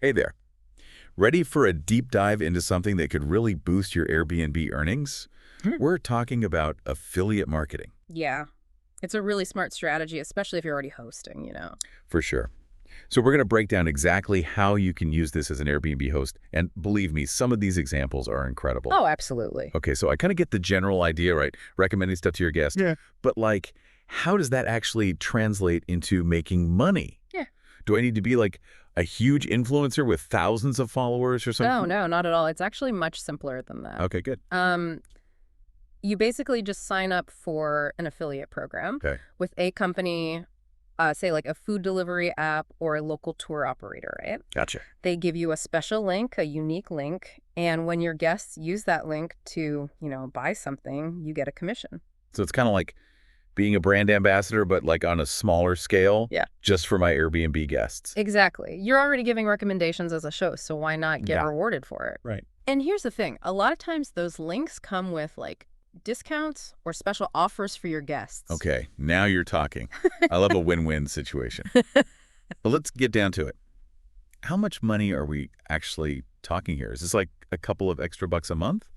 Hey there. Ready for a deep dive into something that could really boost your Airbnb earnings? Hmm. We're talking about affiliate marketing, Yeah. It's a really smart strategy, especially if you're already hosting. for sure. So we're going to break down exactly how you can use this as an Airbnb host. And believe me, some of these examples are incredible. Oh, absolutely. Okay, so I kind of get the general idea, right? Recommending stuff to your guest. Yeah. But like, how does that actually translate into making money? Yeah. Do I need to be like a huge influencer with thousands of followers or No, something? no, not at all. It's actually much simpler than that. Okay, good. Um, you basically just sign up for an affiliate program Okay, with a company, say like a food delivery app or a local tour operator, right? gotcha. They give you a special link, a unique link, and when your guests use that link to buy something, you get a commission. So it's kind of like being a brand ambassador, but like on a smaller scale, Yeah. just for my Airbnb guests. Exactly. You're already giving recommendations as a show, so why not get Yeah. rewarded for it? Right. And here's the thing. A lot of times those links come with like discounts or special offers for your guests. Okay, now you're talking. I love a win-win situation. But let's get down to it. How much money are we actually talking here? Is this like a couple of extra bucks a month?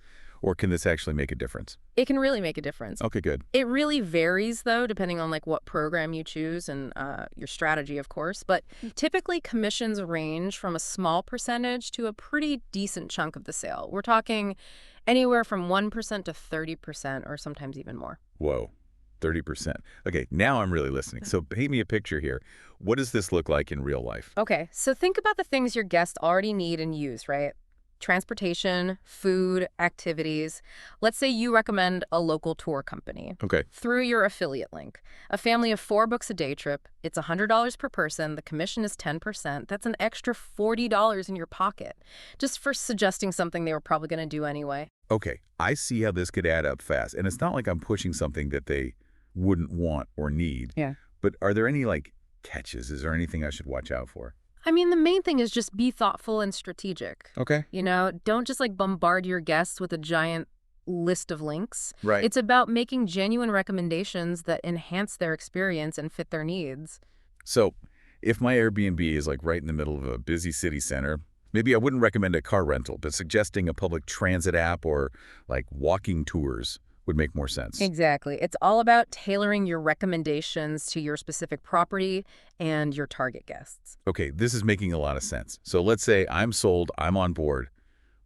Or can this actually make a difference? It can really make a difference. Okay, good. It really varies though, depending on like what program you choose and your strategy, of course. But typically commissions range from a small percentage to a pretty decent chunk of the sale. We're talking anywhere from 1% to 30% or sometimes even more. Whoa, 30%. Okay, now I'm really listening. So paint me a picture here. What does this look like in real life? Okay, so think about the things your guests already need and use, right? Transportation, food, activities. Let's say you recommend a local tour company Okay, through your affiliate link. A family of 4 books a day trip. It's $100 per person. The commission is 10%. That's an extra $40 in your pocket, just for suggesting something they were probably going to do anyway. okay. I see how this could add up fast. And it's not like I'm pushing something that they wouldn't want or need. Yeah. But are there any, like, catches? Is there anything I should watch out for? I mean, the main thing is just be thoughtful and strategic. Okay. Don't just like bombard your guests with a giant list of links. Right. It's about making genuine recommendations that enhance their experience and fit their needs. So if my Airbnb is, like, right in the middle of a busy city center, maybe I wouldn't recommend a car rental, but suggesting a public transit app or, like, walking tours would make more sense. Exactly. It's all about tailoring your recommendations to your specific property and your target guests. Okay, this is making a lot of sense. So let's say I'm sold, I'm on board.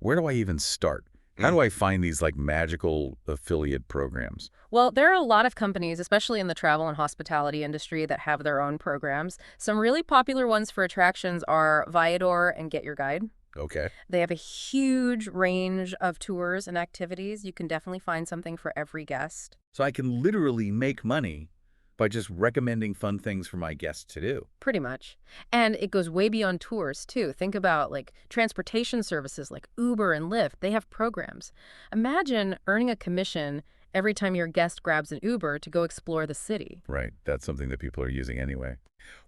Where do I even start? How do I find these, like, magical affiliate programs? Well, there are a lot of companies, especially in the travel and hospitality industry, that have their own programs. Some really popular ones for attractions are Viator and Get Your Guide. Okay. They have a huge range of tours and activities. You can definitely find something for every guest. So I can literally make money by just recommending fun things for my guests to do. Pretty much. And it goes way beyond tours, too. Think about like transportation services like Uber and Lyft. They have programs. Imagine earning a commission every time your guest grabs an Uber to go explore the city. Right. That's something that people are using anyway.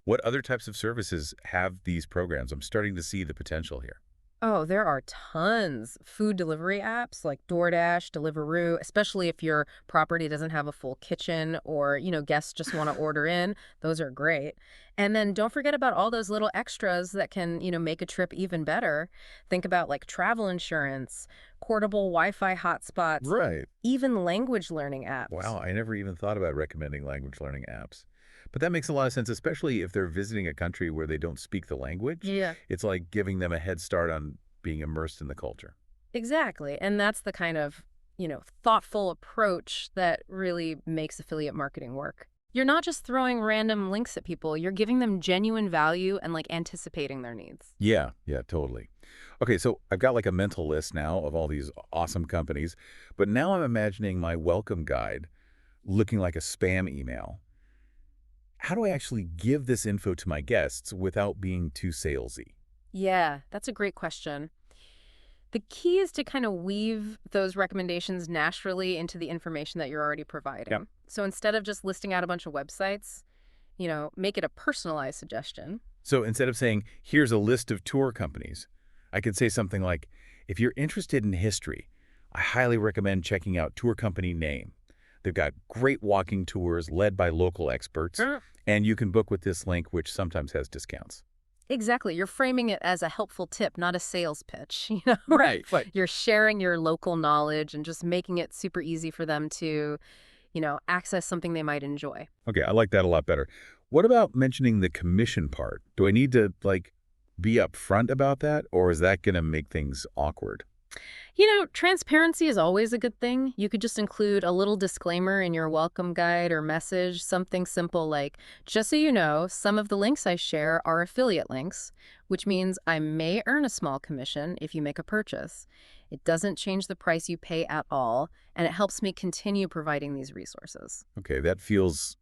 What other types of services have these programs? I'm starting to see the potential here. Oh, there are tons. Food delivery apps like DoorDash, Deliveroo, especially if your property doesn't have a full kitchen or guests just want to order in. Those are great. And then don't forget about all those little extras that can make a trip even better. Think about like travel insurance, portable Wi-Fi hotspots, Right. even language learning apps. Wow, I never even thought about recommending language learning apps. But that makes a lot of sense, especially if they're visiting a country where they don't speak the language. Yeah. It's like giving them a head start on being immersed in the culture. Exactly. And that's the kind of thoughtful approach that really makes affiliate marketing work. You're not just throwing random links at people, you're giving them genuine value and like anticipating their needs. Yeah, yeah, totally. Okay, so I've got like a mental list now of all these awesome companies, but now I'm imagining my welcome guide looking like a spam email. How do I actually give this info to my guests without being too salesy? Yeah, that's a great question. The key is to kind of weave those recommendations naturally into the information that you're already Yep. providing. So instead of just listing out a bunch of websites, make it a personalized suggestion. So instead of saying, here's a list of tour companies, I could say something like, if you're interested in history, I highly recommend checking out Tour Company Name. They've got great walking tours led by local experts, Mm. and you can book with this link, which sometimes has discounts. Exactly. You're framing it as a helpful tip, not a sales pitch, you know? Right. Right. You're sharing your local knowledge and just making it super easy for them to, access something they might enjoy. Okay, I like that a lot better. What about mentioning the commission part? Do I need to, like, be upfront about that, or is that gonna make things awkward? Transparency is always a good thing. You could just include a little disclaimer in your welcome guide or message, something simple like, just so you know, some of the links I share are affiliate links, which means I may earn a small commission if you make a purchase. It doesn't change the price you pay at all, and it helps me continue providing these resources. Okay, that feels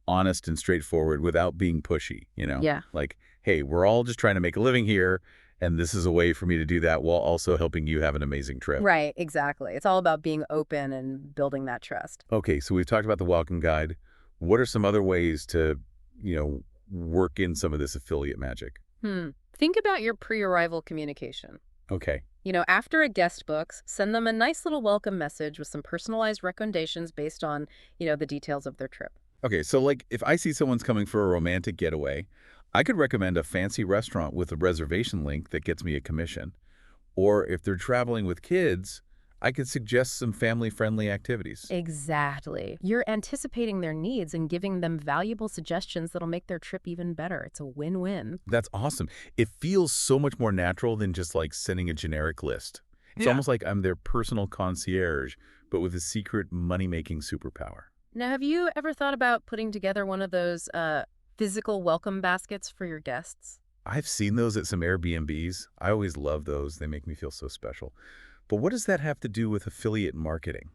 honest and straightforward without being pushy, you know? Yeah. Like, hey, we're all just trying to make a living here, and this is a way for me to do that while also helping you have an amazing trip. Right, exactly. It's all about being open and building that trust. Okay, so we've talked about the welcome guide. What are some other ways to, work in some of this affiliate magic? Think about your pre-arrival communication. Okay. After a guest books, send them a nice little welcome message with some personalized recommendations based on, the details of their trip. Okay, so like if I see someone's coming for a romantic getaway, I could recommend a fancy restaurant with a reservation link that gets me a commission. Or if they're traveling with kids, I could suggest some family-friendly activities. Exactly. You're anticipating their needs and giving them valuable suggestions that'll make their trip even better. It's a win-win. That's awesome. It feels so much more natural than just like sending a generic list. It's Yeah. almost like I'm their personal concierge, but with a secret money-making superpower. Now, have you ever thought about putting together one of those physical welcome baskets for your guests? I've seen those at some Airbnbs. I always love those. They make me feel so special. But what does that have to do with affiliate marketing?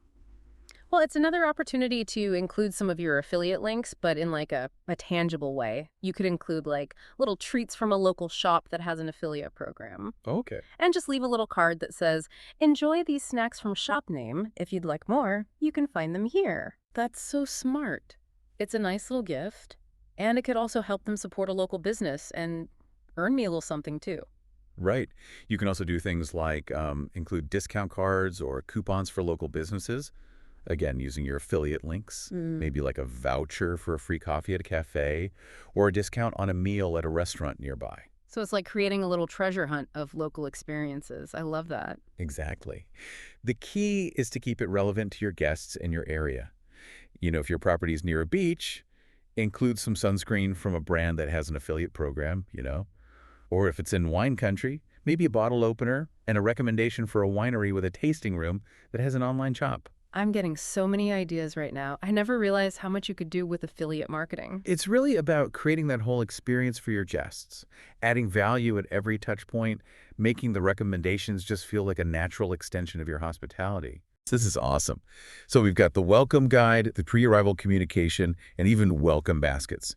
Well, it's another opportunity to include some of your affiliate links, but in like a tangible way. You could include like little treats from a local shop that has an affiliate program. Okay. And just leave a little card that says, enjoy these snacks from shop name. If you'd like more, you can find them here. That's so smart. It's a nice little gift. And it could also help them support a local business and earn me a little something too. Right. You can also do things like include discount cards or coupons for local businesses. Again, using your affiliate links, Mm. maybe like a voucher for a free coffee at a cafe or a discount on a meal at a restaurant nearby. So it's like creating a little treasure hunt of local experiences. I love that. Exactly. The key is to keep it relevant to your guests and your area. If your property is near a beach, include some sunscreen from a brand that has an affiliate program. Or if it's in wine country, maybe a bottle opener and a recommendation for a winery with a tasting room that has an online shop. I'm getting so many ideas right now. I never realized how much you could do with affiliate marketing. It's really about creating that whole experience for your guests, adding value at every touch point, making the recommendations just feel like a natural extension of your hospitality. This is awesome. So we've got the welcome guide, the pre-arrival communication, and even welcome baskets.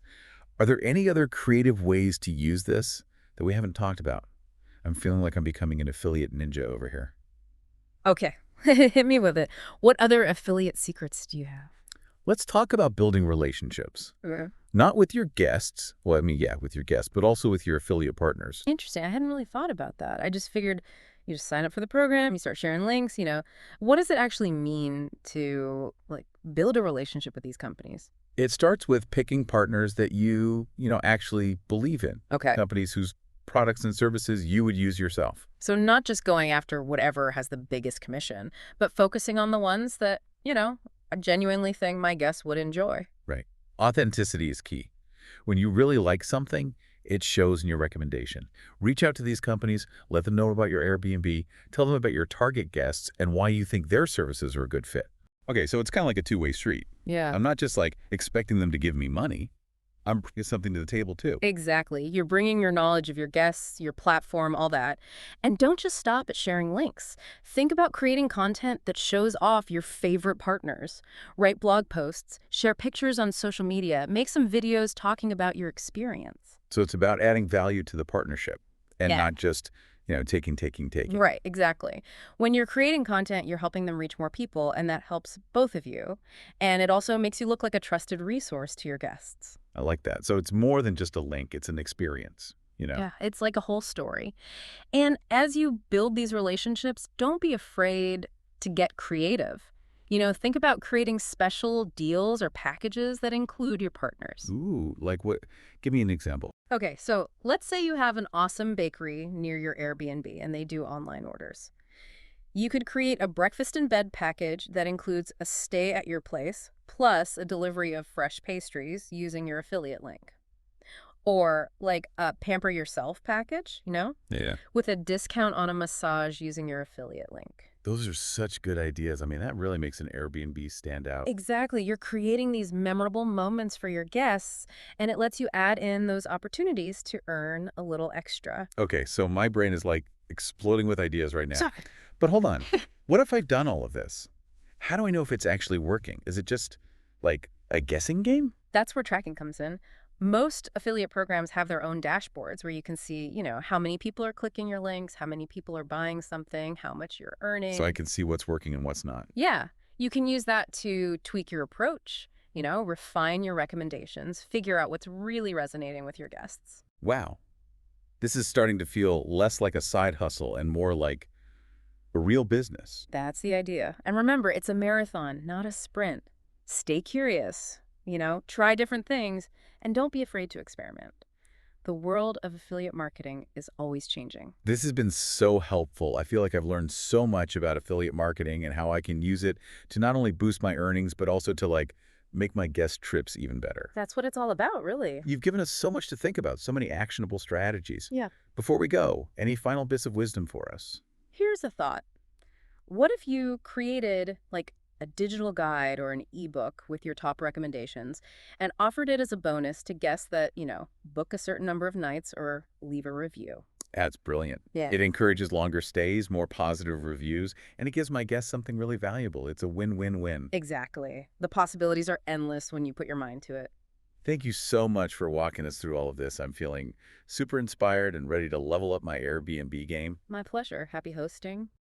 Are there any other creative ways to use this that we haven't talked about? I'm feeling like I'm becoming an affiliate ninja over here. Okay, hit me with it. What other affiliate secrets do you have? Let's talk about building relationships. Okay. Not with your guests. Well, I mean, yeah, with your guests, but also with your affiliate partners. Interesting. I hadn't really thought about that. I just figured you just sign up for the program, you start sharing links. What does it actually mean to like build a relationship with these companies? It starts with picking partners that you actually believe in. Okay. Companies whose products and services you would use yourself. So not just going after whatever has the biggest commission, but focusing on the ones that, I genuinely think my guests would enjoy. Right. Authenticity is key. When you really like something, it shows in your recommendation. Reach out to these companies, let them know about your Airbnb, tell them about your target guests and why you think their services are a good fit. Okay, so it's kind of like a two-way street. Yeah. I'm not just like expecting them to give me money. I'm bringing something to the table too. Exactly. You're bringing your knowledge of your guests, your platform, all that. And don't just stop at sharing links. Think about creating content that shows off your favorite partners. Write blog posts, share pictures on social media, make some videos talking about your experience. So it's about adding value to the partnership and Yeah. not just, taking. Right, exactly. When you're creating content, you're helping them reach more people, and that helps both of you. And it also makes you look like a trusted resource to your guests. I like that. So it's more than just a link. It's an experience. Yeah, it's like a whole story. And as you build these relationships, don't be afraid to get creative. Think about creating special deals or packages that include your partners. Ooh, like what? Give me an example. Okay, so let's say you have an awesome bakery near your Airbnb and they do online orders. You could create a breakfast in bed package that includes a stay at your place plus a delivery of fresh pastries using your affiliate link. Or like a pamper yourself package, Yeah. with a discount on a massage using your affiliate link. Those are such good ideas. I mean, that really makes an Airbnb stand out. Exactly. You're creating these memorable moments for your guests, and it lets you add in those opportunities to earn a little extra. Okay, so my brain is like exploding with ideas right now. Sorry. But hold on. What if I've done all of this? How do I know if it's actually working? Is it just like a guessing game? That's where tracking comes in. Most affiliate programs have their own dashboards where you can see, how many people are clicking your links, how many people are buying something, how much you're So I earning. can see what's working and what's not. Yeah, you can use that to tweak your approach, refine your recommendations, figure out what's really resonating with your guests. Wow. This is starting to feel less like a side hustle and more like a real business. That's the idea. And remember, it's a marathon, not a sprint. Stay curious, try different things, and don't be afraid to experiment. The world of affiliate marketing is always changing. This has been so helpful. I feel like I've learned so much about affiliate marketing and how I can use it to not only boost my earnings, but also to make my guest trips even better. That's what it's all about, really. You've given us so much to think about, so many actionable strategies. Yeah. Before we go, any final bits of wisdom for us? Here's a thought. What if you created like a digital guide or an ebook with your top recommendations and offered it as a bonus to guests that, book a certain number of nights or leave a review? That's brilliant. Yeah. It encourages longer stays, more positive reviews, and it gives my guests something really valuable. It's a win-win-win. Exactly. The possibilities are endless when you put your mind to it. Thank you so much for walking us through all of this. I'm feeling super inspired and ready to level up my Airbnb game. My pleasure. Happy hosting.